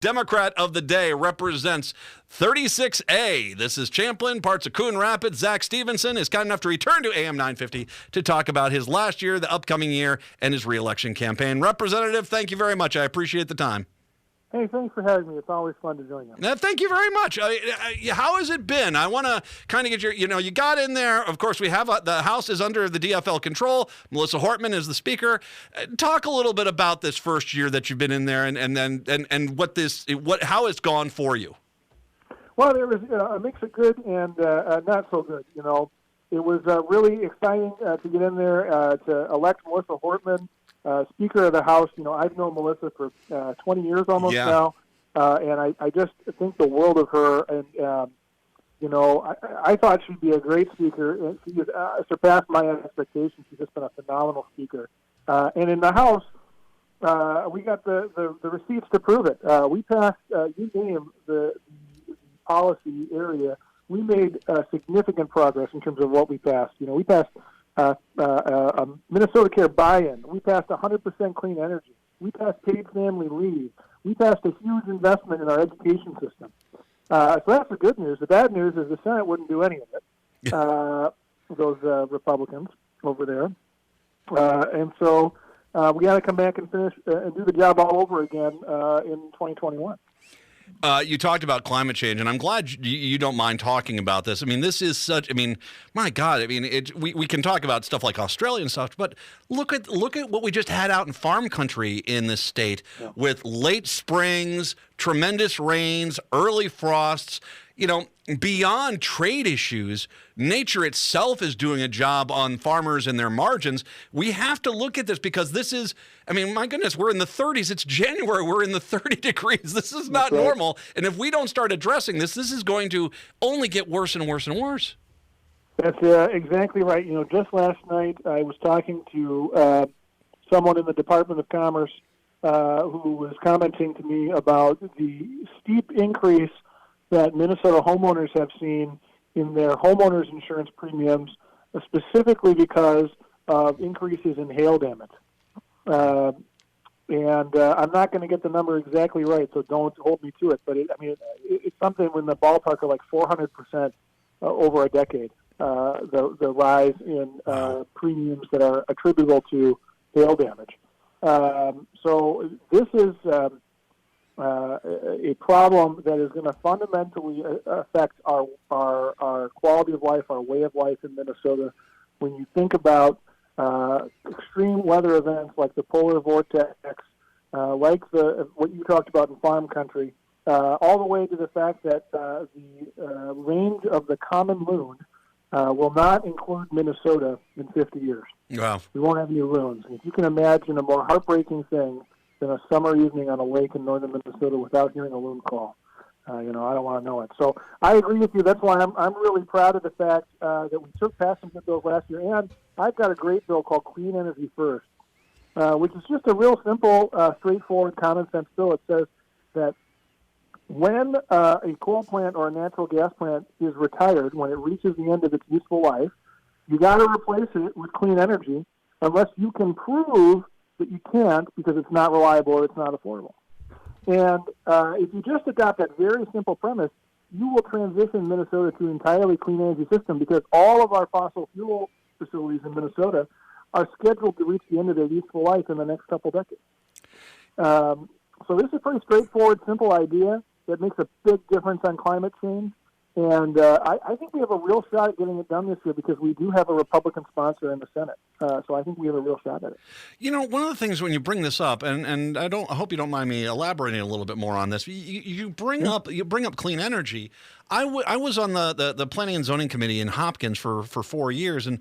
Democrat of the day represents 36A. This is Champlin, parts of Coon Rapids. Zack Stephenson is kind enough to return to AM 950 to talk about his last year, the upcoming year, and his reelection campaign. Representative, thank you very much. I appreciate the time. Hey, thanks for having me. It's always fun to join you. Thank you very much. How has it been? I want to kind of get your, you got in there. Of course, we have the House is under the DFL control. Melissa Hortman is the Speaker. Talk a little bit about this first year that you've been in there, and how it's gone for you. Well, there was a mix of good and not so good. It was really exciting to get in there to elect Melissa Hortman Speaker of the House. I've known Melissa for 20 years almost now, and I just think the world of her. And I thought she'd be a great speaker, and she has surpassed my expectations. She's just been a phenomenal speaker. And in the House, we got the receipts to prove it. We passed. You name the policy area. We made significant progress in terms of what we passed. We passed Minnesota Care buy-in. We passed 100% clean energy. We passed paid family leave. We passed a huge investment in our education system. So that's the good news. The bad news is the Senate wouldn't do any of it, those Republicans over there. And so we got to come back and finish and do the job all over again in 2021. You talked about climate change, and I'm glad you don't mind talking about this. I mean, this is my God. I mean, we can talk about stuff like Australia and stuff, but look at what we just had out in farm country in this state with late springs, tremendous rains, early frosts. Beyond trade issues, nature itself is doing a job on farmers and their margins. We have to look at this because this is, my goodness, we're in the 30s. It's January. We're in the 30 degrees. This is not normal. And if we don't start addressing this is going to only get worse and worse and worse. That's exactly right. Just last night I was talking to someone in the Department of Commerce who was commenting to me about the steep increase that Minnesota homeowners have seen in their homeowners insurance premiums, specifically because of increases in hail damage. And I'm not going to get the number exactly right, so don't hold me to it. But it's something in the ballpark of like 400% over a decade. The rise in premiums that are attributable to hail damage. So this is a problem that is going to fundamentally affect our quality of life, our way of life in Minnesota. When you think about extreme weather events like the polar vortex, like what you talked about in farm country, all the way to the fact that the range of the common loon will not include Minnesota in 50 years. Wow. We won't have any loons. If you can imagine a more heartbreaking thing than a summer evening on a lake in northern Minnesota without hearing a loon call. I don't want to know it. So I agree with you. That's why I'm really proud of the fact that we passed some good bills last year. And I've got a great bill called Clean Energy First, which is just a real simple, straightforward, common sense bill. It says that when a coal plant or a natural gas plant is retired, when it reaches the end of its useful life, you got to replace it with clean energy unless you can prove that you can't because it's not reliable or it's not affordable. And if you just adopt that very simple premise, you will transition Minnesota to an entirely clean energy system because all of our fossil fuel facilities in Minnesota are scheduled to reach the end of their useful life in the next couple decades. So this is a pretty straightforward, simple idea that makes a big difference on climate change. And I think we have a real shot at getting it done this year because we do have a Republican sponsor in the Senate. So I think we have a real shot at it. One of the things when you bring this up, and I hope you don't mind me elaborating a little bit more on this. You bring up clean energy. I was on the Planning and Zoning Committee in Hopkins for 4 years, and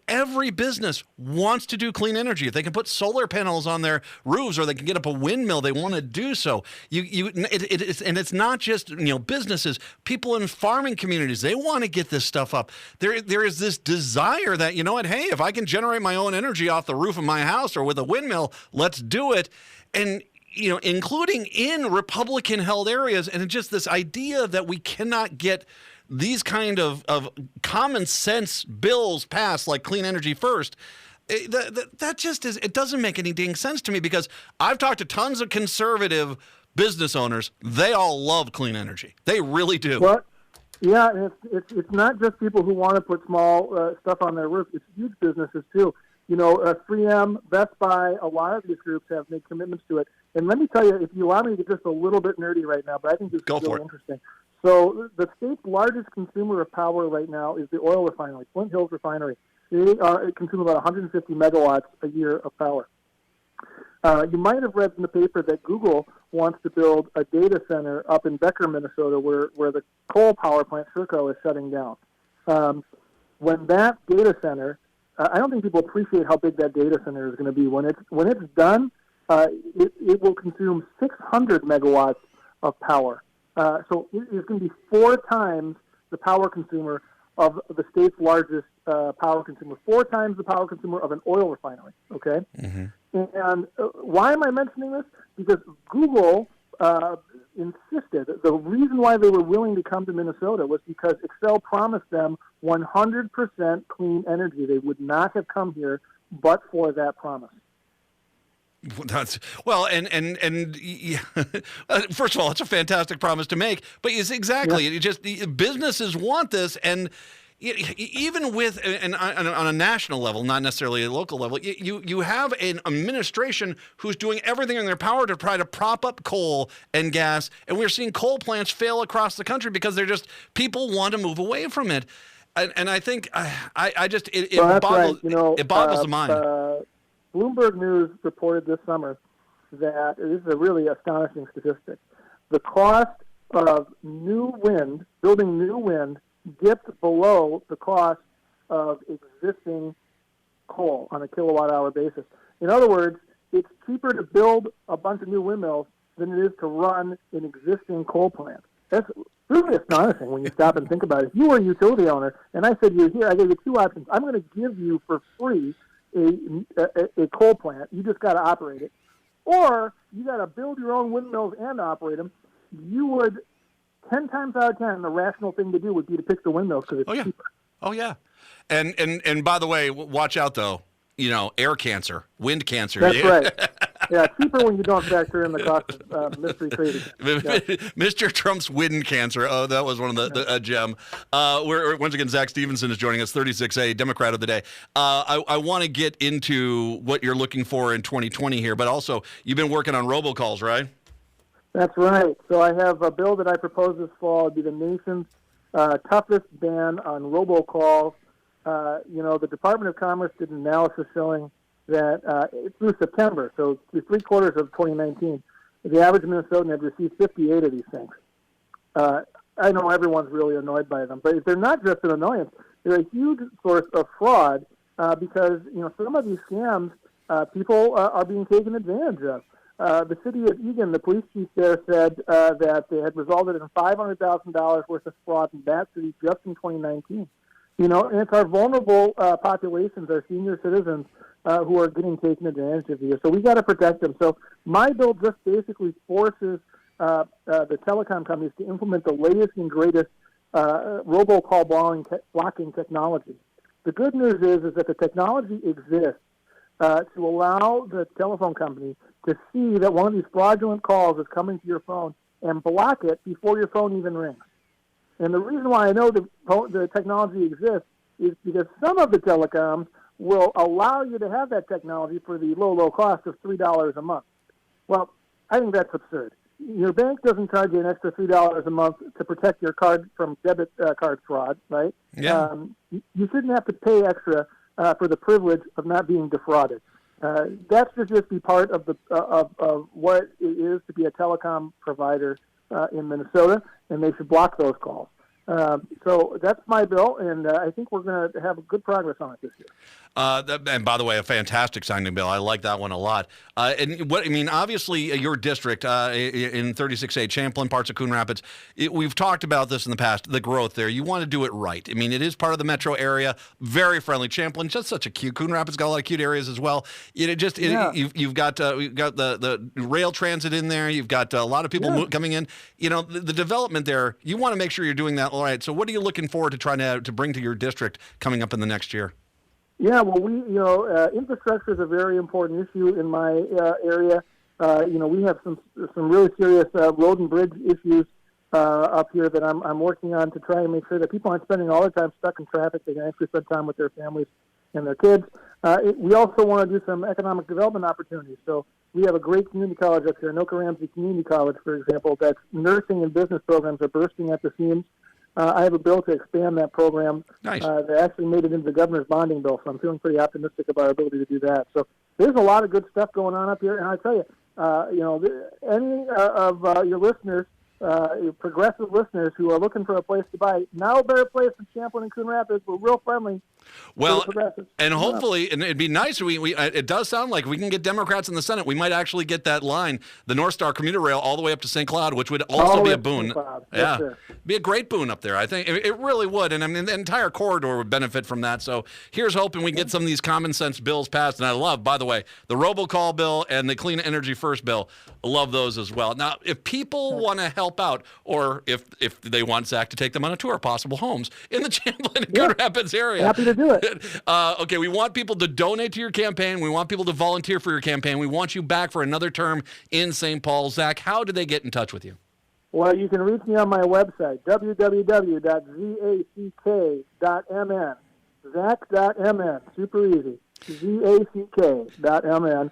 every business wants to do clean energy. If they can put solar panels on their roofs or they can get up a windmill, they want to do so. It's not just businesses, people in farming communities. They want to get this stuff up. There is this desire that hey, if I can generate my own energy off the roof of my house or with a windmill, let's do it. And including in Republican-held areas, and it's just this idea that we cannot get these kind of common sense bills passed, like Clean Energy First. That just is, it doesn't make any dang sense to me because I've talked to tons of conservative business owners, they all love clean energy. They really do. Well, yeah, and it's not just people who want to put small stuff on their roof. It's huge businesses too. 3M, Best Buy, a lot of these groups have made commitments to it. And let me tell you, if you allow me to get just a little bit nerdy right now, but I think this is really interesting. So the state's largest consumer of power right now is the oil refinery, Flint Hills Refinery. They consume about 150 megawatts a year of power. You might have read in the paper that Google wants to build a data center up in Becker, Minnesota, where the coal power plant, Sherco, is shutting down. When that data center, I don't think people appreciate how big that data center is going to be. When it's done, it will consume 600 megawatts of power. So it's going to be 4 times the power consumer of the state's largest power consumer, 4 times the power consumer of an oil refinery. Okay, and why am I mentioning this? Because Google insisted. The reason why they were willing to come to Minnesota was because Xcel promised them 100% clean energy. They would not have come here but for that promise. That's well, and first of all, it's a fantastic promise to make. But it's exactly, it just businesses want this, and even with and on a national level, not necessarily a local level, you have an administration who's doing everything in their power to try to prop up coal and gas, and we're seeing coal plants fail across the country because people want to move away from it, and I think it boggles the mind. Bloomberg News reported this summer that this is a really astonishing statistic. The cost of building new wind, dipped below the cost of existing coal on a kilowatt-hour basis. In other words, it's cheaper to build a bunch of new windmills than it is to run an existing coal plant. That's really astonishing when you stop and think about it. If you were a utility owner, and I said, I gave you 2 options. I'm going to give you for free a coal plant. You just got to operate it. Or you got to build your own windmills and operate them. You would, 10 times out of 10, the rational thing to do would be to pick the windmills because it's cheaper. Oh, yeah. And by the way, watch out, though. Air cancer, wind cancer. That's right. Yeah, cheaper when you don't factor in the cost of mystery trading. Mr. Trump's wind cancer. Oh, that was one of the gem. Once again, Zack Stephenson is joining us, 36A, Democrat of the day. I want to get into what you're looking for in 2020 here, but also you've been working on robocalls, right? That's right. So I have a bill that I propose this fall. It'd be the nation's toughest ban on robocalls. The Department of Commerce did an analysis showing that through September, so through 3 quarters of 2019, the average Minnesotan had received 58 of these things. I know everyone's really annoyed by them, but they're not just an annoyance. They're a huge source of fraud because, some of these scams, people are being taken advantage of. The city of Eagan, the police chief there said that they had resulted in $500,000 worth of fraud in that city just in 2019. And it's our vulnerable populations, our senior citizens, who are getting taken advantage of here. So we got to protect them. So my bill just basically forces the telecom companies to implement the latest and greatest robocall blocking technology. The good news is that the technology exists to allow the telephone company to see that one of these fraudulent calls is coming to your phone and block it before your phone even rings. And the reason why I know the technology exists is because some of the telecoms will allow you to have that technology for the low cost of $3 a month. Well, I think that's absurd. Your bank doesn't charge you an extra $3 a month to protect your card from debit card fraud, right? Yeah. You shouldn't have to pay extra for the privilege of not being defrauded. That should just be part of of what it is to be a telecom provider in Minnesota, and they should block those calls. So that's my bill, and I think we're going to have good progress on it this year. And by the way, a fantastic signing bill. I like that one a lot. Obviously, your district in 36A, Champlin, parts of Coon Rapids, we've talked about this in the past, the growth there. You want to do it right. I mean, it is part of the metro area, very friendly. Champlin, just such a cute. Coon Rapids got a lot of cute areas as well. You've got the rail transit in there. You've got a lot of people coming in. The development there, you want to make sure you're doing that all right. So what are you looking forward to trying to bring to your district coming up in the next year? Yeah, well, infrastructure is a very important issue in my area. we have some really serious road and bridge issues up here that I'm working on to try and make sure that people aren't spending all their time stuck in traffic. They can actually spend time with their families and their kids. We also want to do some economic development opportunities. So we have a great community college up here, Anoka Ramsey Community College, for example, that's nursing and business programs are bursting at the seams. I have a bill to expand that program. Nice. They actually made it into the governor's bonding bill, so I'm feeling pretty optimistic about our ability to do that. So there's a lot of good stuff going on up here, and I tell you, any of your listeners, your progressive listeners who are looking for a place to buy, now a better place than Champlin and Coon Rapids. We're real friendly. Well, and hopefully, and it'd be nice. It does sound like we can get Democrats in the Senate. We might actually get that line, the North Star commuter rail, all the way up to St. Cloud, which would also be a boon. Yeah, be a great boon up there. I think it really would, and I mean the entire corridor would benefit from that. So here's hoping we can get some of these common sense bills passed. And I love, by the way, the robocall bill and the Clean Energy First bill. I love those as well. Now, if people want to help out, or if they want Zach to take them on a tour of possible homes in the Champlin and Coon Rapids area, happy to do it. Okay, we want people to donate to your campaign. We want people to volunteer for your campaign. We want you back for another term in St. Paul. Zach, how do they get in touch with you? Well, you can reach me on my website, www.zack.mn. Zack.mn. Super easy. zack.mn.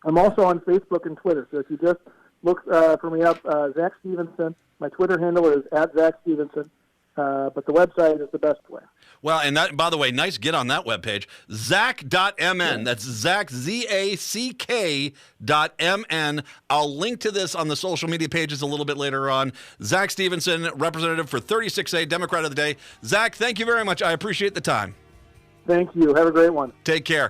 I'm also on Facebook and Twitter, so if you just look for me up, Zack Stephenson. My Twitter handle is @ZackStephenson. But the website is the best way. Well, and that, by the way, nice get on that webpage. Zack.mn. That's Zack, ZACK.mn. I'll link to this on the social media pages a little bit later on. Zack Stephenson, representative for 36A, Democrat of the Day. Zack, thank you very much. I appreciate the time. Thank you. Have a great one. Take care.